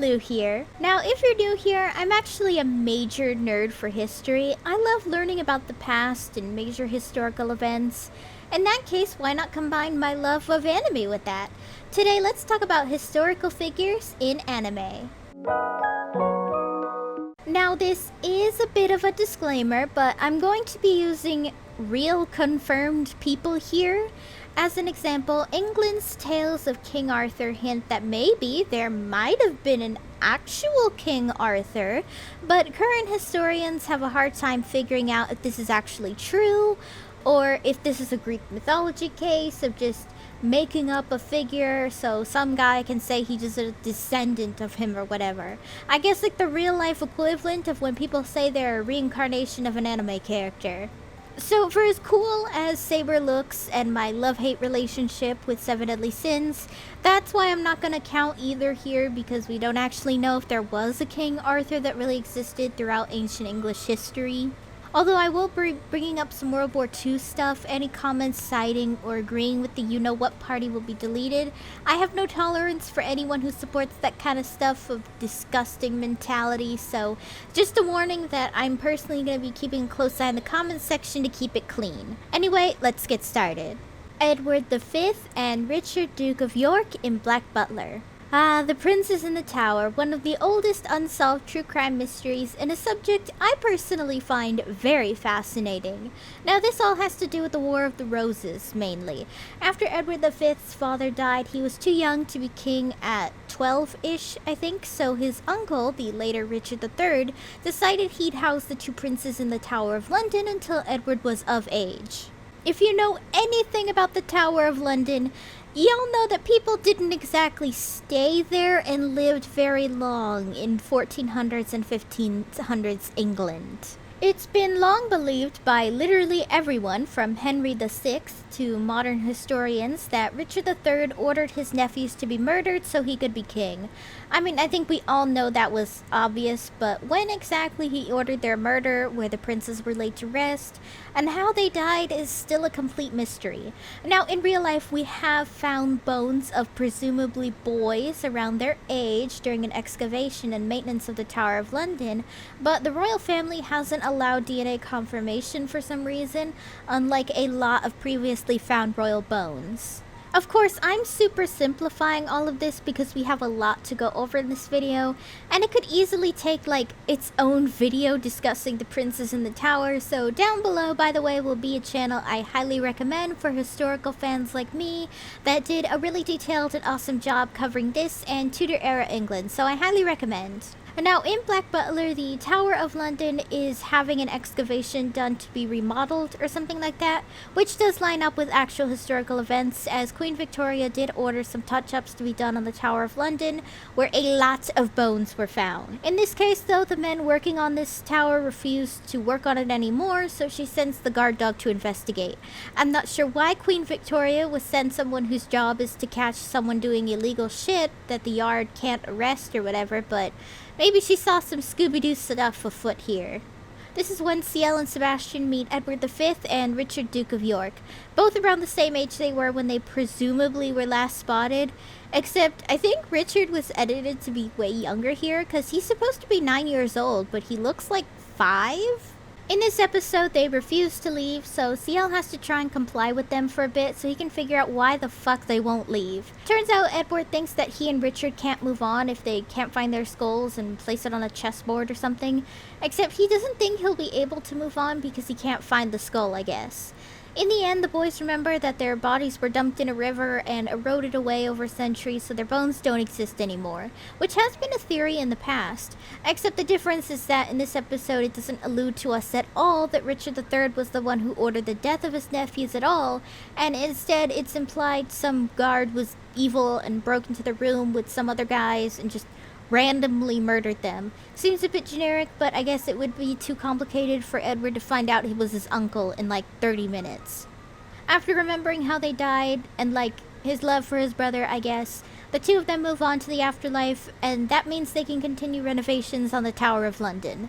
Lou here. Now, if you're new here, I'm actually a major nerd for history. I love learning about the past and major historical events. In that case, why not combine my love of anime with that? Today, let's talk about historical figures in anime. Now, this is a bit of a disclaimer, but I'm going to be using real confirmed people here. As an example, England's Tales of King Arthur hint that maybe there might have been an actual King Arthur, but current historians have a hard time figuring out if this is actually true, or if this is a Greek mythology case of just making up a figure so some guy can say he's just a descendant of him or whatever. I guess like the real life equivalent of when people say they're a reincarnation of an anime character. So for as cool as Saber looks and my love-hate relationship with Seven Deadly Sins, that's why I'm not going to count either here, because we don't actually know if there was a King Arthur that really existed throughout ancient English history. Although I will be bringing up some World War II stuff. Any comments citing or agreeing with the you-know-what party will be deleted. I have no tolerance for anyone who supports that kind of stuff of disgusting mentality, so just a warning that I'm personally going to be keeping a close eye in the comments section to keep it clean. Anyway, let's get started. Edward V and Richard Duke of York in Black Butler. The Princes in the Tower, one of the oldest unsolved true crime mysteries, and a subject I personally find very fascinating. Now, this all has to do with the War of the Roses, mainly. After Edward V's father died, he was too young to be king at 12-ish, I think, so his uncle, the later Richard III, decided he'd house the two princes in the Tower of London until Edward was of age. If you know anything about the Tower of London, you'll know that people didn't exactly stay there and lived very long in 1400s and 1500s England. It's been long believed by literally everyone from Henry VI to modern historians that Richard III ordered his nephews to be murdered so he could be king. I mean, I think we all know that was obvious, but when exactly he ordered their murder, where the princes were laid to rest, and how they died is still a complete mystery. Now, in real life, we have found bones of presumably boys around their age during an excavation and maintenance of the Tower of London, but the royal family hasn't allowed DNA confirmation for some reason, unlike a lot of previously found royal bones. Of course, I'm super simplifying all of this because we have a lot to go over in this video, and it could easily take like its own video discussing the princes in the tower, so down below, by the way, will be a channel I highly recommend for historical fans like me that did a really detailed and awesome job covering this and Tudor era England, so I highly recommend. And now, in Black Butler, the Tower of London is having an excavation done to be remodeled or something like that, which does line up with actual historical events, as Queen Victoria did order some touch-ups to be done on the Tower of London, where a lot of bones were found. In this case, though, the men working on this tower refused to work on it anymore, so she sends the guard dog to investigate. I'm not sure why Queen Victoria would send someone whose job is to catch someone doing illegal shit that the yard can't arrest or whatever, but maybe she saw some Scooby-Doo stuff afoot here. This is when Ciel and Sebastian meet Edward V and Richard Duke of York, both around the same age they were when they presumably were last spotted, except I think Richard was edited to be way younger here, because he's supposed to be 9 years old, but he looks like 5? In this episode, they refuse to leave, so Ciel has to try and comply with them for a bit so he can figure out why the fuck they won't leave. Turns out Edward thinks that he and Richard can't move on if they can't find their skulls and place it on a chessboard or something, except he doesn't think he'll be able to move on because he can't find the skull, I guess. In the end, the boys remember that their bodies were dumped in a river and eroded away over centuries, so their bones don't exist anymore, which has been a theory in the past. Except the difference is that in this episode it doesn't allude to us at all that Richard III was the one who ordered the death of his nephews at all, and instead it's implied some guard was evil and broke into the room with some other guys and just randomly murdered them. Seems a bit generic, but I guess it would be too complicated for Edward to find out he was his uncle in like 30 minutes. After remembering how they died and like his love for his brother, I guess, the two of them move on to the afterlife, and that means they can continue renovations on the Tower of London.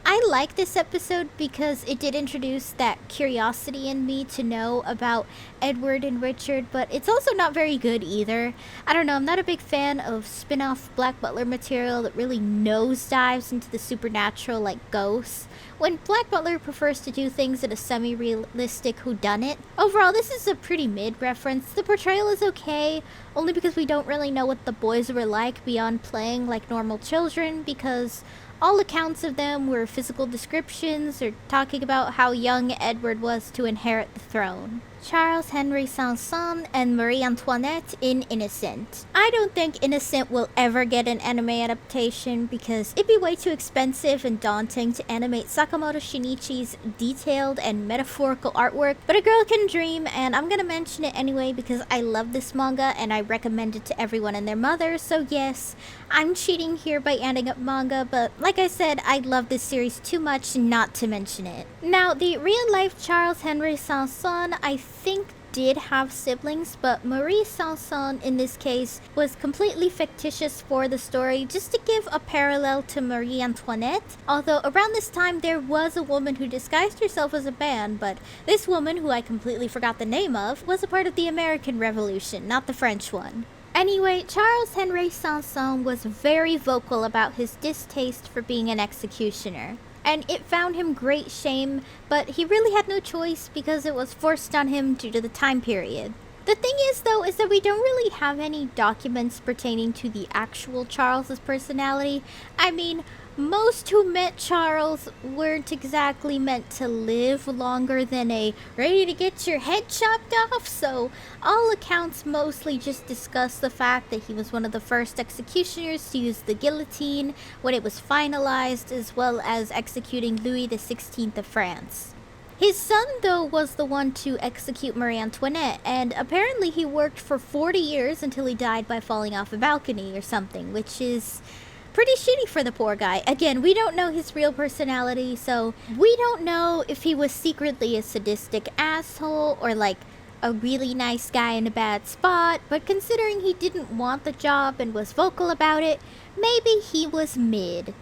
I like this episode because it did introduce that curiosity in me to know about Edward and Richard, but it's also not very good either. I don't know, I'm not a big fan of spin off Black Butler material that really nosedives into the supernatural like ghosts, when Black Butler prefers to do things in a semi realistic whodunit. Overall, this is a pretty mid reference. The portrayal is okay, only because we don't really know what the boys were like beyond playing like normal children, because all accounts of them were physical descriptions or talking about how young Edward was to inherit the throne. Charles Henry Sanson and Marie Antoinette in Innocent. I don't think Innocent will ever get an anime adaptation because it'd be way too expensive and daunting to animate Sakamoto Shinichi's detailed and metaphorical artwork, but a girl can dream, and I'm gonna mention it anyway because I love this manga and I recommend it to everyone and their mother, so yes, I'm cheating here by adding up manga, but like I said, I love this series too much not to mention it. Now, the real-life Charles Henry Sanson, I think did have siblings, but Marie Sanson in this case was completely fictitious for the story, just to give a parallel to Marie Antoinette. Although around this time there was a woman who disguised herself as a man, but this woman, who I completely forgot the name of, was a part of the American Revolution, not the French one. Anyway, Charles Henry Sanson was very vocal about his distaste for being an executioner, and it found him great shame, but he really had no choice because it was forced on him due to the time period. The thing is, though, is that we don't really have any documents pertaining to the actual Charles's personality. I mean, most who met Charles weren't exactly meant to live longer than a ready to get your head chopped off, so all accounts mostly just discuss the fact that he was one of the first executioners to use the guillotine when it was finalized, as well as executing Louis XVI of France. His son, though, was the one to execute Marie Antoinette, and apparently he worked for 40 years until he died by falling off a balcony or something, which is pretty shitty for the poor guy. Again, we don't know his real personality, so we don't know if he was secretly a sadistic asshole or like a really nice guy in a bad spot, but considering he didn't want the job and was vocal about it, maybe he was mid.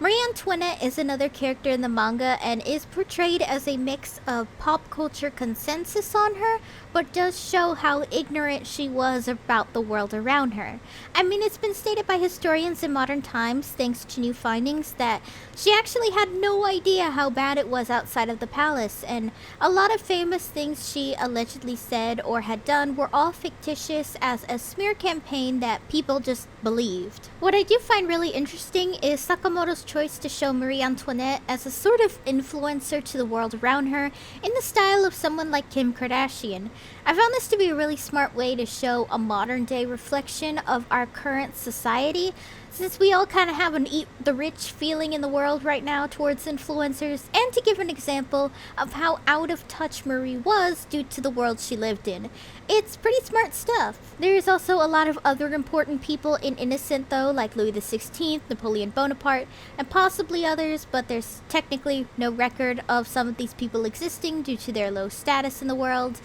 Marie Antoinette is another character in the manga and is portrayed as a mix of pop culture consensus on her, but does show how ignorant she was about the world around her. I mean, it's been stated by historians in modern times, thanks to new findings, that she actually had no idea how bad it was outside of the palace, and a lot of famous things she allegedly said or had done were all fictitious as a smear campaign that people just believed. What I do find really interesting is Sakamoto's choice to show Marie Antoinette as a sort of influencer to the world around her in the style of someone like Kim Kardashian. I found this to be a really smart way to show a modern day reflection of our current society, since we all kind of have an eat the rich feeling in the world right now towards influencers, and to give an example of how out of touch Marie was due to the world she lived in. It's pretty smart stuff. There's also a lot of other important people in Innocent though, like Louis XVI, Napoleon Bonaparte, and possibly others, but there's technically no record of some of these people existing due to their low status in the world.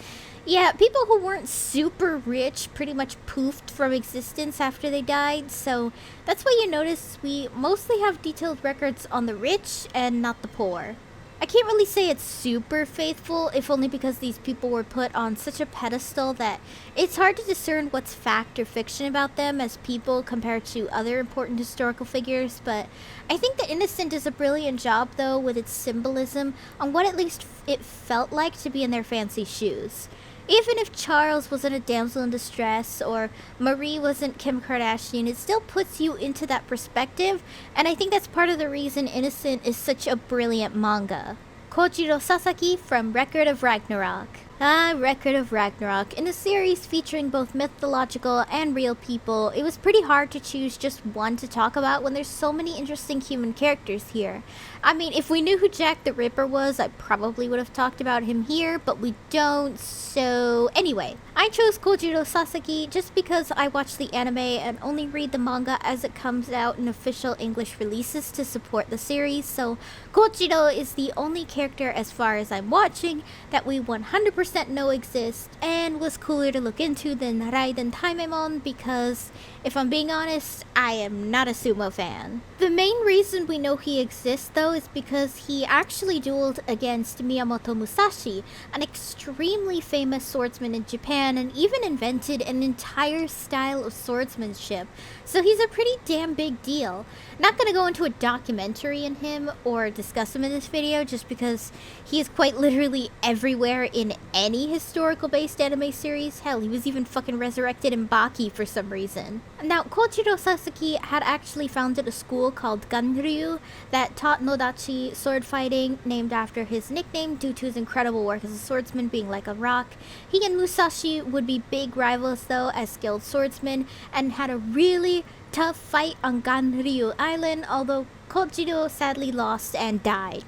Yeah, people who weren't super rich pretty much poofed from existence after they died, so that's why you notice we mostly have detailed records on the rich and not the poor. I can't really say it's super faithful, if only because these people were put on such a pedestal that it's hard to discern what's fact or fiction about them as people compared to other important historical figures, but I think that Innocent does a brilliant job, though, with its symbolism on what at least it felt like to be in their fancy shoes. Even if Charles wasn't a damsel in distress or Marie wasn't Kim Kardashian, it still puts you into that perspective, and I think that's part of the reason Innocent is such a brilliant manga. Kojiro Sasaki from Record of Ragnarok. Record of Ragnarok. In a series featuring both mythological and real people, it was pretty hard to choose just one to talk about when there's so many interesting human characters here. I mean, if we knew who Jack the Ripper was, I probably would have talked about him here, but we don't, so anyway. I chose Kojiro Sasaki just because I watch the anime and only read the manga as it comes out in official English releases to support the series, so Kojiro is the only character as far as I'm watching that we 100% 100% know exist and was cooler to look into than Raiden Taimemon because, if I'm being honest, I am not a sumo fan. The main reason we know he exists though is because he actually dueled against Miyamoto Musashi, an extremely famous swordsman in Japan, and even invented an entire style of swordsmanship, so he's a pretty damn big deal. Not gonna go into a documentary in him or discuss him in this video just because he is quite literally everywhere in any historical based anime series. Hell, he was even fucking resurrected in Baki for some reason. Now, Kojiro Sasaki had actually founded a school called Ganryu that taught Nodachi sword fighting, named after his nickname due to his incredible work as a swordsman being like a rock. He and Musashi would be big rivals though as skilled swordsmen, and had a really tough fight on Ganryu Island, although Kojiro sadly lost and died.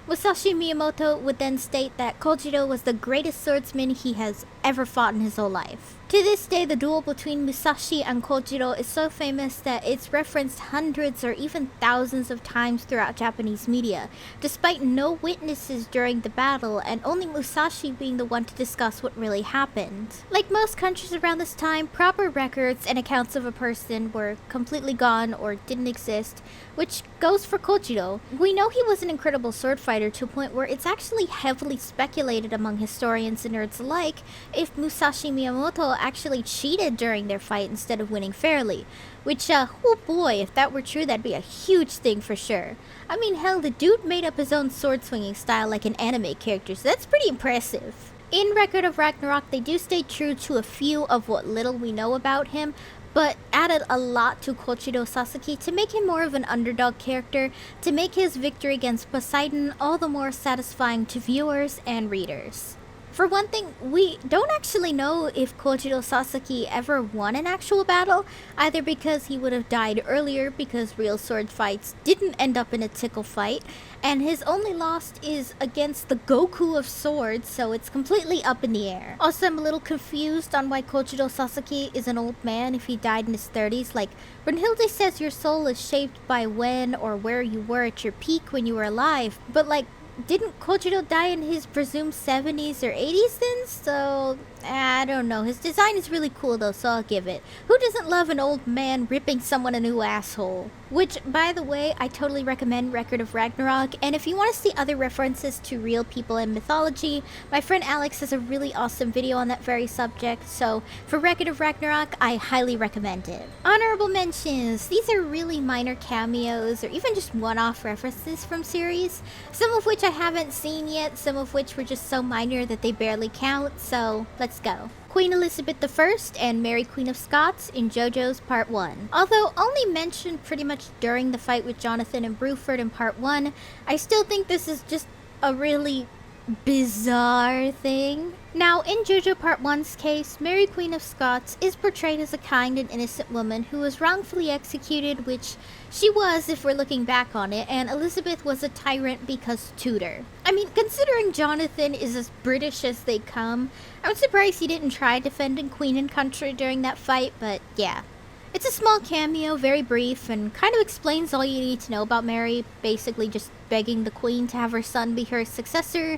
Musashi Miyamoto would then state that Kojiro was the greatest swordsman he has ever fought in his whole life. To this day, the duel between Musashi and Kojiro is so famous that it's referenced hundreds or even thousands of times throughout Japanese media, despite no witnesses during the battle and only Musashi being the one to discuss what really happened. Like most countries around this time, proper records and accounts of a person were completely gone or didn't exist, which goes for Kojiro. We know he was an incredible sword fighter to a point where it's actually heavily speculated among historians and nerds alike if Musashi Miyamoto actually cheated during their fight instead of winning fairly. Which, oh boy, if that were true, that'd be a huge thing for sure. I mean, hell, the dude made up his own sword swinging style like an anime character, so that's pretty impressive. In Record of Ragnarok, they do stay true to a few of what little we know about him, but added a lot to Kojiro Sasaki to make him more of an underdog character, to make his victory against Poseidon all the more satisfying to viewers and readers. For one thing, we don't actually know if Kojiro Sasaki ever won an actual battle, either because he would have died earlier because real sword fights didn't end up in a tickle fight, and his only loss is against the Goku of swords, so it's completely up in the air. Also, I'm a little confused on why Kojiro Sasaki is an old man if he died in his 30s. Like, Brunhilde says your soul is shaped by when or where you were at your peak when you were alive, but like, didn't Kojiro die in his presumed 70s or 80s then? So, I don't know. His design is really cool though, so I'll give it. Who doesn't love an old man ripping someone a new asshole? Which, by the way, I totally recommend Record of Ragnarok, and if you want to see other references to real people and mythology, my friend Alex has a really awesome video on that very subject, so for Record of Ragnarok, I highly recommend it. Honorable mentions. These are really minor cameos, or even just one-off references from series, some of which I haven't seen yet, some of which were just so minor that they barely count, so let's go. Queen Elizabeth I and Mary Queen of Scots in JoJo's Part 1. Although only mentioned pretty much during the fight with Jonathan and Bruford in Part 1, I still think this is just a really bizarre thing. Now, in JoJo Part 1's case, Mary Queen of Scots is portrayed as a kind and innocent woman who was wrongfully executed, which she was if we're looking back on it, and Elizabeth was a tyrant because Tudor. I mean, considering Jonathan is as British as they come, I'm surprised he didn't try defending Queen and Country during that fight, but yeah. It's a small cameo, very brief, and kind of explains all you need to know about Mary, basically just begging the Queen to have her son be her successor,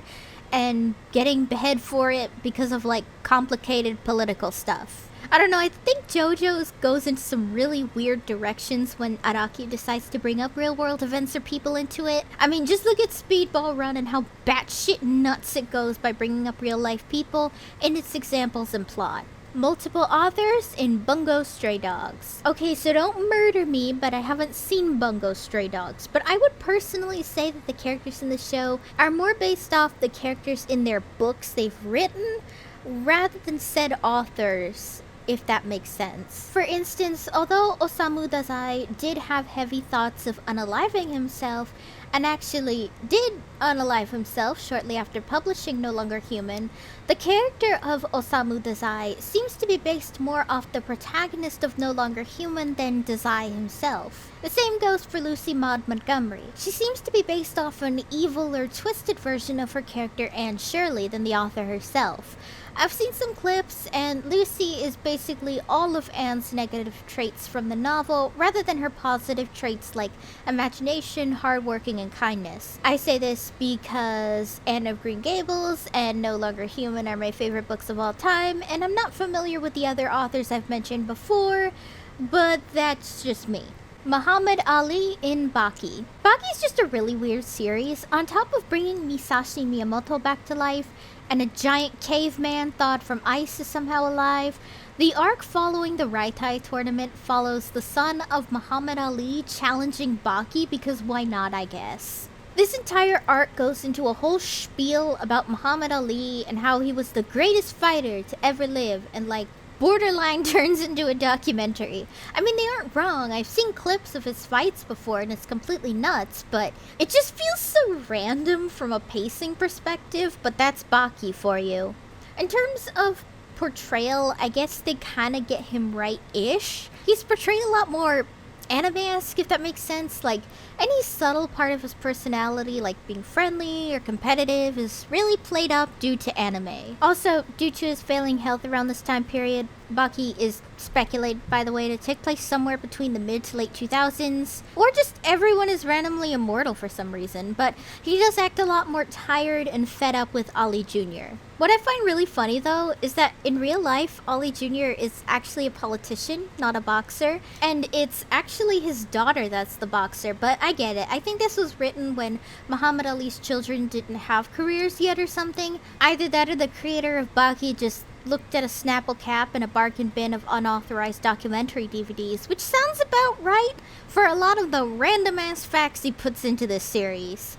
and getting beheaded for it because of, like, complicated political stuff. I don't know, I think JoJo goes into some really weird directions when Araki decides to bring up real-world events or people into it. I mean, just look at Speedball Run and how batshit nuts it goes by bringing up real-life people in its examples and plot. Multiple authors in Bungo Stray Dogs. Okay, so don't murder me, but I haven't seen Bungo Stray Dogs, but I would personally say that the characters in the show are more based off the characters in their books they've written, rather than said authors, if that makes sense. For instance, although Osamu Dazai did have heavy thoughts of unaliving himself, and actually did unalive himself shortly after publishing No Longer Human, the character of Osamu Dazai seems to be based more off the protagonist of No Longer Human than Dazai himself. The same goes for Lucy Maud Montgomery. She seems to be based off an evil or twisted version of her character Anne Shirley than the author herself. I've seen some clips, and Lucy is basically all of Anne's negative traits from the novel, rather than her positive traits like imagination, hardworking, and kindness. I say this because Anne of Green Gables and No Longer Human are my favorite books of all time, and I'm not familiar with the other authors I've mentioned before, but that's just me. Muhammad Ali in Baki. Baki is just a really weird series. On top of bringing Masashi Miyamoto back to life, and a giant caveman thawed from ice is somehow alive, the arc following the Raitai tournament follows the son of Muhammad Ali challenging Baki because why not, I guess. This entire arc goes into a whole spiel about Muhammad Ali and how he was the greatest fighter to ever live, and like borderline turns into a documentary. I mean, they aren't wrong. I've seen clips of his fights before and it's completely nuts, but it just feels so random from a pacing perspective, but that's Baki for you. In terms of portrayal, I guess they kind of get him right-ish. He's portrayed a lot more anime-esque, if that makes sense. Like, any subtle part of his personality, like being friendly or competitive, is really played up due to anime. Also, due to his failing health around this time period, Baki is speculated, by the way, to take place somewhere between the mid to late 2000s, or just everyone is randomly immortal for some reason, but he does act a lot more tired and fed up with Ollie Jr. What I find really funny, though, is that in real life, Ollie Jr. is actually a politician, not a boxer, and it's actually his daughter that's the boxer, but I get it. I think this was written when Muhammad Ali's children didn't have careers yet or something. Either that or the creator of Baki just looked at a Snapple cap and a bargain bin of unauthorized documentary DVDs, which sounds about right for a lot of the random-ass facts he puts into this series.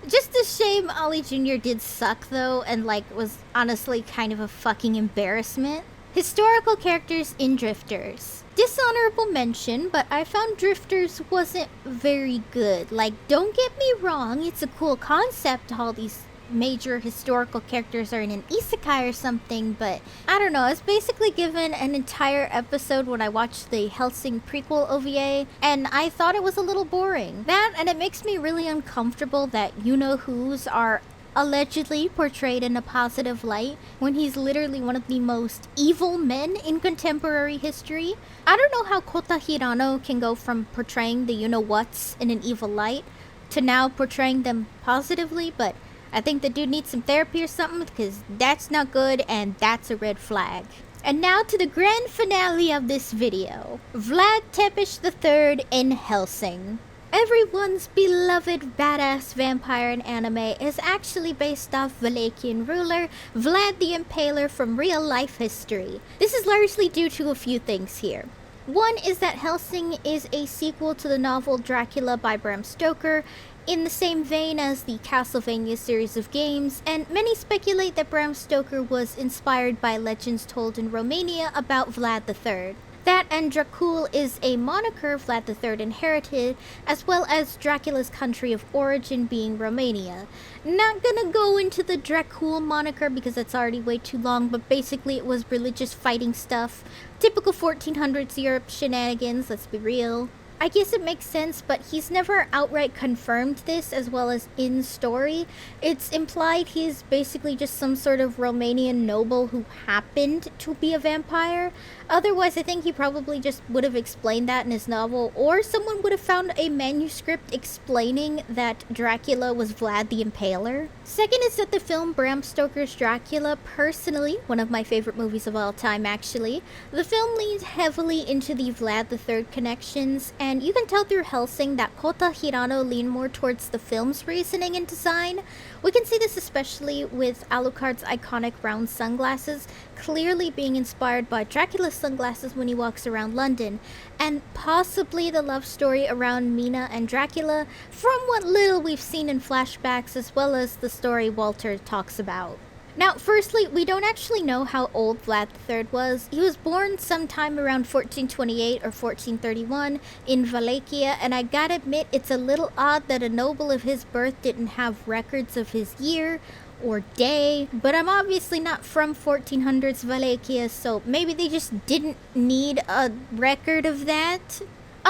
Just a shame Ollie Jr. did suck, though, and, like, was honestly kind of a fucking embarrassment. Historical characters in Drifters. Dishonorable mention, but I found Drifters wasn't very good. Like, don't get me wrong, it's a cool concept, all these major historical characters are in an isekai or something, but I don't know, I was basically given an entire episode when I watched the Hellsing prequel OVA, and I thought it was a little boring. That, and it makes me really uncomfortable that you-know-whos are allegedly portrayed in a positive light when he's literally one of the most evil men in contemporary history. I don't know how Kota Hirano can go from portraying the you-know-whats in an evil light to now portraying them positively, but I think the dude needs some therapy or something, because that's not good and that's a red flag. And now to the grand finale of this video. Vlad III in Hellsing. Everyone's beloved badass vampire in anime is actually based off Wallachian ruler Vlad the Impaler from real life history. This is largely due to a few things here. One is that Hellsing is a sequel to the novel Dracula by Bram Stoker, in the same vein as the Castlevania series of games, and many speculate that Bram Stoker was inspired by legends told in Romania about Vlad III. That and Dracul is a moniker Vlad III inherited, as well as Dracula's country of origin being Romania. Not gonna go into the Dracul moniker because that's already way too long, but basically it was religious fighting stuff. Typical 1400s Europe shenanigans, let's be real. I guess it makes sense, but he's never outright confirmed this, as well as in story. It's implied he's basically just some sort of Romanian noble who happened to be a vampire. Otherwise, I think he probably just would have explained that in his novel, or someone would have found a manuscript explaining that Dracula was Vlad the Impaler. Second is that the film Bram Stoker's Dracula, personally, one of my favorite movies of all time actually, the film leans heavily into the Vlad III connections, and you can tell through Hellsing that Kota Hirano leaned more towards the film's reasoning and design. We can see this especially with Alucard's iconic round sunglasses, clearly being inspired by Dracula's sunglasses when he walks around London, and possibly the love story around Mina and Dracula, from what little we've seen in flashbacks, as well as the story Walter talks about. Now, firstly, we don't actually know how old Vlad III was. He was born sometime around 1428 or 1431 in Wallachia, and I gotta admit, it's a little odd that a noble of his birth didn't have records of his year or day, but I'm obviously not from 1400s Wallachia, so maybe they just didn't need a record of that.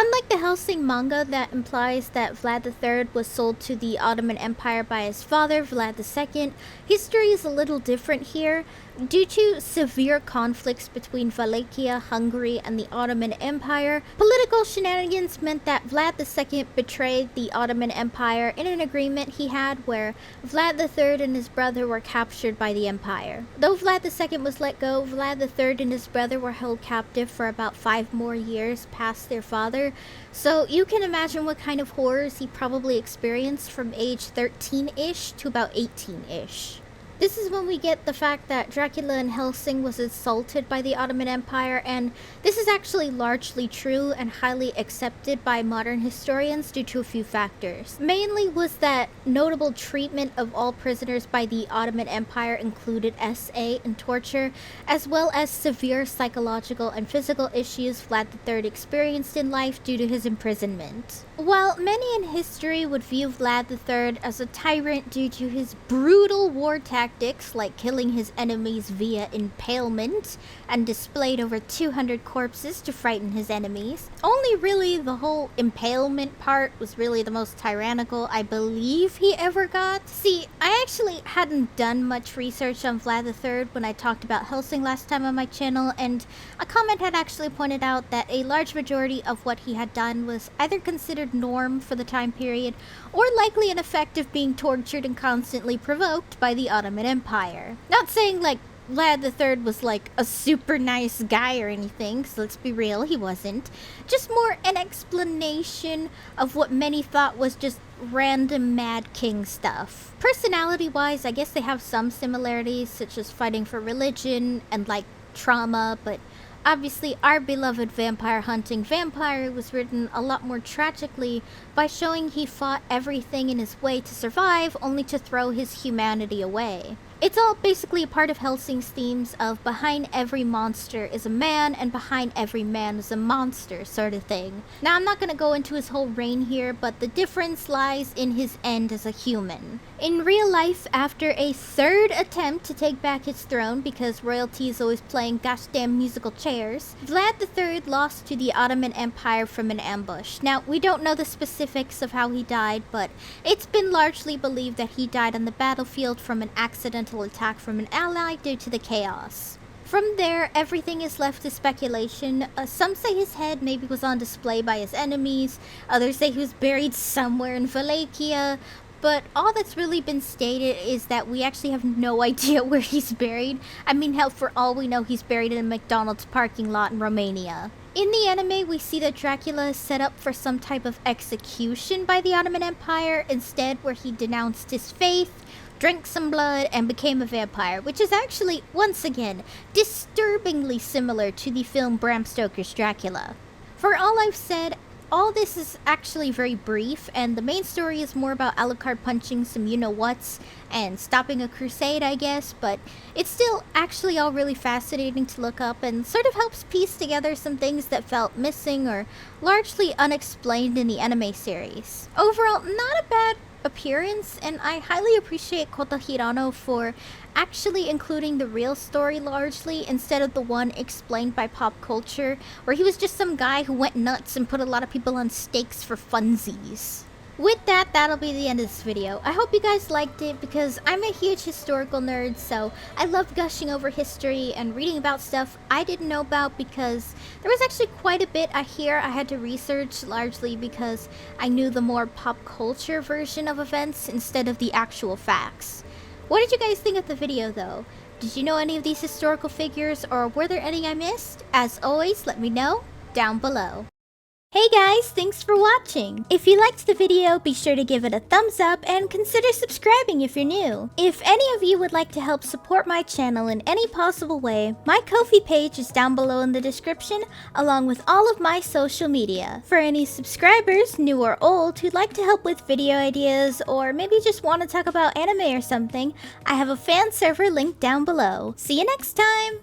Unlike the Hellsing manga that implies that Vlad III was sold to the Ottoman Empire by his father, Vlad II, history is a little different here. Due to severe conflicts between Wallachia, Hungary, and the Ottoman Empire, political shenanigans meant that Vlad II betrayed the Ottoman Empire in an agreement he had where Vlad III and his brother were captured by the Empire. Though Vlad II was let go, Vlad III and his brother were held captive for about 5 more years past their father, so you can imagine what kind of horrors he probably experienced from age 13-ish to about 18-ish. This is when we get the fact that Dracula in Helsing was assaulted by the Ottoman Empire, and this is actually largely true and highly accepted by modern historians due to a few factors. Mainly was that notable treatment of all prisoners by the Ottoman Empire included SA and torture, as well as severe psychological and physical issues Vlad III experienced in life due to his imprisonment. While many in history would view Vlad III as a tyrant due to his brutal war tactics like killing his enemies via impalement and displayed over 200 corpses to frighten his enemies, only really the whole impalement part was really the most tyrannical I believe he ever got. See, I actually hadn't done much research on Vlad III when I talked about Helsing last time on my channel, and a comment had actually pointed out that a large majority of what he had done was either considered norm for the time period or likely an effect of being tortured and constantly provoked by the Ottoman Empire. Not saying like Vlad III was like a super nice guy or anything, so let's be real, he wasn't. Just more an explanation of what many thought was just random Mad King stuff. Personality-wise, I guess they have some similarities, such as fighting for religion and like trauma, but obviously, our beloved vampire hunting vampire was written a lot more tragically by showing he fought everything in his way to survive, only to throw his humanity away. It's all basically a part of Helsing's themes of behind every monster is a man and behind every man is a monster sort of thing. Now, I'm not going to go into his whole reign here, but the difference lies in his end as a human. In real life, after a third attempt to take back his throne because royalty is always playing goddamn musical chairs, Vlad III lost to the Ottoman Empire from an ambush. Now, we don't know the specifics of how he died, but it's been largely believed that he died on the battlefield from an accidental attack from an ally due to the chaos. From there, everything is left to speculation. Some say his head maybe was on display by his enemies, others say he was buried somewhere in Wallachia, but all that's really been stated is that we actually have no idea where he's buried. I mean, hell, for all we know, he's buried in a McDonald's parking lot in Romania. In the anime, we see that Dracula is set up for some type of execution by the Ottoman Empire, instead where he denounced his faith, drank some blood, and became a vampire, which is actually, once again, disturbingly similar to the film Bram Stoker's Dracula. For all I've said, all this is actually very brief, and the main story is more about Alucard punching some you-know-whats and stopping a crusade, I guess, but it's still actually all really fascinating to look up and sort of helps piece together some things that felt missing or largely unexplained in the anime series. Overall, not a bad appearance, and I highly appreciate Kota Hirano for actually including the real story largely instead of the one explained by pop culture where he was just some guy who went nuts and put a lot of people on stakes for funsies. With that, that'll be the end of this video. I hope you guys liked it because I'm a huge historical nerd, so I love gushing over history and reading about stuff I didn't know about because there was actually quite a bit I had to research, largely because I knew the more pop culture version of events instead of the actual facts. What did you guys think of the video though? Did you know any of these historical figures, or were there any I missed? As always, let me know down below. Hey guys, thanks for watching! If you liked the video, be sure to give it a thumbs up and consider subscribing if you're new. If any of you would like to help support my channel in any possible way, my Ko-fi page is down below in the description, along with all of my social media. For any subscribers, new or old, who'd like to help with video ideas, or maybe just want to talk about anime or something, I have a fan server linked down below. See you next time!